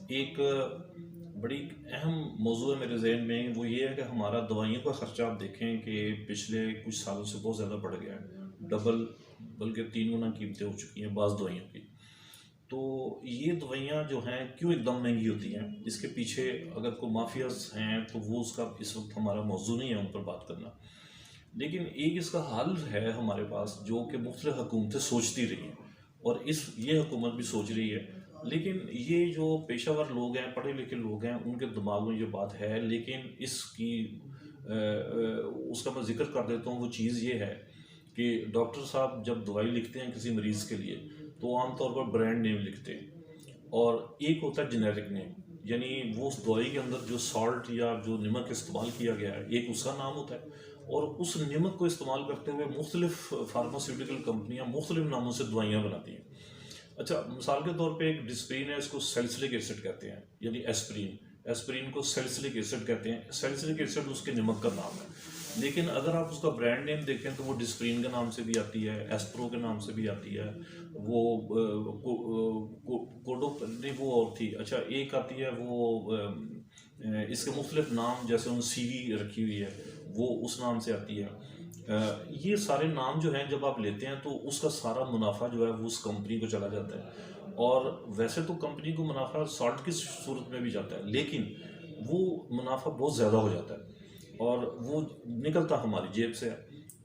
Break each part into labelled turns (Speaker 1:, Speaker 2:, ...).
Speaker 1: ایک بڑی اہم موضوع ہے میرے ذہن میں، وہ یہ ہے کہ ہمارا دوائیوں کا خرچہ آپ دیکھیں کہ پچھلے کچھ سالوں سے بہت زیادہ بڑھ گیا ہے، ڈبل بلکہ 3 گنا قیمتیں ہو چکی ہیں بعض دوائیوں کی۔ تو یہ دوائیاں جو ہیں کیوں ایک دم مہنگی ہوتی ہیں؟ اس کے پیچھے اگر کوئی مافیاز ہیں تو وہ اس کا اس وقت ہمارا موضوع نہیں ہے ان پر بات کرنا، لیکن ایک اس کا حل ہے ہمارے پاس جو کہ مختلف حکومتیں سوچتی رہی ہیں، اور یہ حکومت بھی سوچ رہی ہے، لیکن یہ جو پیشہ ور لوگ ہیں، پڑھے لکھے لوگ ہیں، ان کے دماغ میں یہ بات ہے، لیکن اس کا میں ذکر کر دیتا ہوں۔ وہ چیز یہ ہے کہ ڈاکٹر صاحب جب دوائی لکھتے ہیں کسی مریض کے لیے تو عام طور پر برانڈ نیم لکھتے ہیں، اور ایک ہوتا ہے جنیرک نیم، یعنی وہ اس دوائی کے اندر جو سالٹ یا جو نمک استعمال کیا گیا ہے ایک اس کا نام ہوتا ہے، اور اس نمک کو استعمال کرتے ہوئے مختلف فارماسیوٹیکل کمپنیاں مختلف ناموں سے دوائیاں بناتی ہیں۔ اچھا، مثال کے طور پہ ایک ڈسپرین ہے، اس کو سیلسلک ایسڈ کہتے ہیں، یعنی ایسپرین کو سیلسلک ایسڈ کہتے ہیں۔ سیلسلک ایسڈ اس کے نمک کا نام ہے، لیکن اگر آپ اس کا برانڈ نیم دیکھیں تو وہ ڈسپرین کے نام سے بھی آتی ہے، ایسپرو کے نام سے بھی آتی ہے، وہ کوڈو نہیں وہ اور تھی، اچھا ایک آتی ہے وہ اس کے مختلف نام، جیسے ان سی وی رکھی ہوئی ہے وہ اس نام سے آتی ہے۔ یہ سارے نام جو ہیں جب آپ لیتے ہیں تو اس کا سارا منافع جو ہے وہ اس کمپنی کو چلا جاتا ہے، اور ویسے تو کمپنی کو منافع سالٹ کی صورت میں بھی جاتا ہے، لیکن وہ منافع بہت زیادہ ہو جاتا ہے اور وہ نکلتا ہماری جیب سے ہے۔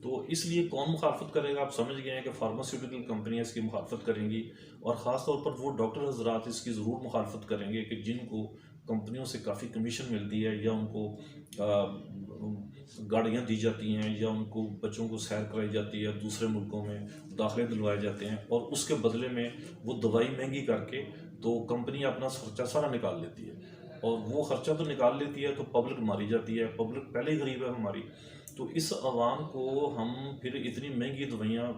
Speaker 1: تو اس لیے کون مخالفت کرے گا؟ آپ سمجھ گئے ہیں کہ فارماسیوٹیکل کمپنیاں اس کی مخالفت کریں گی، اور خاص طور پر وہ ڈاکٹر حضرات اس کی ضرور مخالفت کریں گے کہ جن کو کمپنیوں سے کافی کمیشن ملتی ہے، یا ان کو گاڑیاں دی جاتی ہیں، یا ان کو بچوں کو سیر کرائی جاتی ہے، دوسرے ملکوں میں داخلے دلوائے جاتے ہیں، اور اس کے بدلے میں وہ دوائی مہنگی کر کے تو کمپنی اپنا خرچہ سارا نکال لیتی ہے، اور وہ خرچہ تو نکال لیتی ہے تو پبلک ماری جاتی ہے، پبلک پہلے ہی غریب ہے ہماری۔ تو اس عوام کو ہم پھر اتنی مہنگی دوائیاں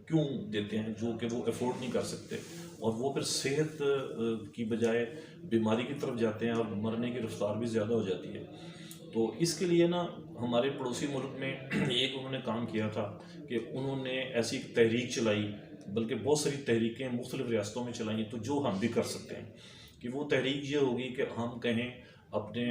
Speaker 1: کیوں دیتے ہیں جو کہ وہ افورڈ نہیں کر سکتے، اور وہ پھر صحت کی بجائے بیماری کی طرف جاتے ہیں، اور مرنے کی رفتار بھی زیادہ ہو جاتی ہے۔ تو اس کے لیے نا ہمارے پڑوسی ملک میں ایک انہوں نے کام کیا تھا کہ انہوں نے ایسی ایک تحریک چلائی، بلکہ بہت ساری تحریکیں مختلف ریاستوں میں چلائیں، تو جو ہم بھی کر سکتے ہیں کہ وہ تحریک یہ ہوگی کہ ہم کہیں اپنے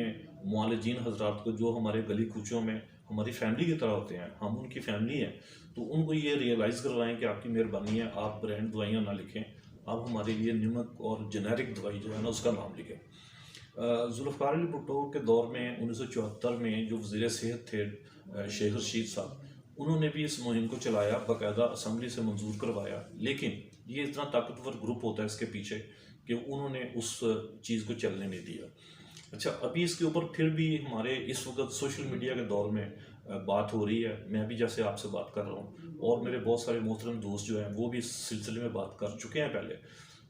Speaker 1: معالجین حضرات کو جو ہمارے گلی کوچوں میں ہماری فیملی کی طرح ہوتے ہیں، ہم ان کی فیملی ہیں، تو ان کو یہ ریئلائز کروائیں کہ آپ کی مہربانی ہے، آپ برانڈ دوائیاں نہ لکھیں، آپ ہمارے لیے نمک اور جنیرک دوائی جو ہے نا اس کا نام لکھیں۔ ذوالفقار علی بھٹو کے دور میں 1974 میں جو وزیر صحت تھے شیخ رشید صاحب، انہوں نے بھی اس مہم کو چلایا، باقاعدہ اسمبلی سے منظور کروایا، لیکن یہ اتنا طاقتور گروپ ہوتا ہے اس کے پیچھے کہ انہوں نے اس چیز کو چلنے نہیں دیا۔ اچھا، ابھی اس کے اوپر پھر بھی ہمارے اس وقت سوشل میڈیا کے دور میں بات ہو رہی ہے، میں بھی جیسے آپ سے بات کر رہا ہوں، اور میرے بہت سارے محترم دوست جو ہیں وہ بھی اس سلسلے میں بات کر چکے ہیں پہلے،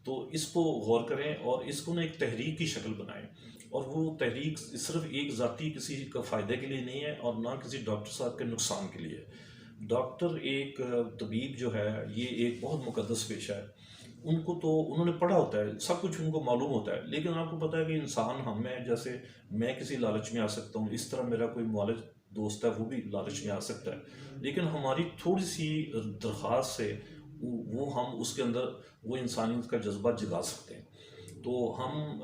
Speaker 1: تو اس کو غور کریں اور اس کو نا ایک تحریک کی شکل بنائیں، اور وہ تحریک صرف ایک ذاتی کسی کا فائدے کے لیے نہیں ہے، اور نہ کسی ڈاکٹر صاحب کے نقصان کے لیے۔ ڈاکٹر ایک طبیب جو ہے یہ ایک بہت مقدس پیشہ ہے، ان کو تو انہوں نے پڑھا ہوتا ہے، سب کچھ ان کو معلوم ہوتا ہے، لیکن آپ کو پتہ ہے کہ انسان ہم ہیں، جیسے میں کسی لالچ میں آ سکتا ہوں، اس طرح میرا کوئی معالج دوست ہے وہ بھی لالچ میں آ سکتا ہے، لیکن ہماری تھوڑی سی درخواست سے وہ ہم اس کے اندر وہ انسانیت کا جذبہ جگا سکتے ہیں۔ تو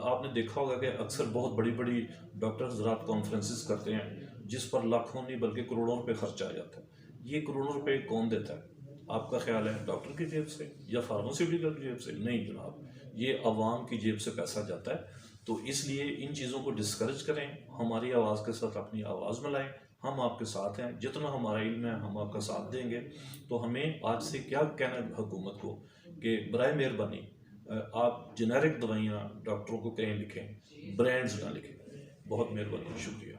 Speaker 1: آپ نے دیکھا ہوگا کہ اکثر بہت بڑی بڑی ڈاکٹر حضرات کانفرنسز کرتے ہیں جس پر لاکھوں نہیں بلکہ کروڑوں روپے خرچ آ جاتا ہے۔ یہ کروڑوں روپے کون دیتا ہے؟ آپ کا خیال ہے ڈاکٹر کی جیب سے یا فارماسیوٹیکل کی جیب سے؟ نہیں جناب، یہ عوام کی جیب سے پیسہ جاتا ہے۔ تو اس لیے ان چیزوں کو ڈسکریج کریں، ہماری آواز کے ساتھ اپنی آواز ملائیں، ہم آپ کے ساتھ ہیں، جتنا ہمارا علم ہے ہم آپ کا ساتھ دیں گے۔ تو ہمیں آج سے کیا کہنا ہے حکومت کو کہ برائے مہربانی آپ جنیرک دوائیاں ڈاکٹروں کو کہیں لکھیں، برانڈز نہ لکھیں۔ بہت مہربانی، شکریہ۔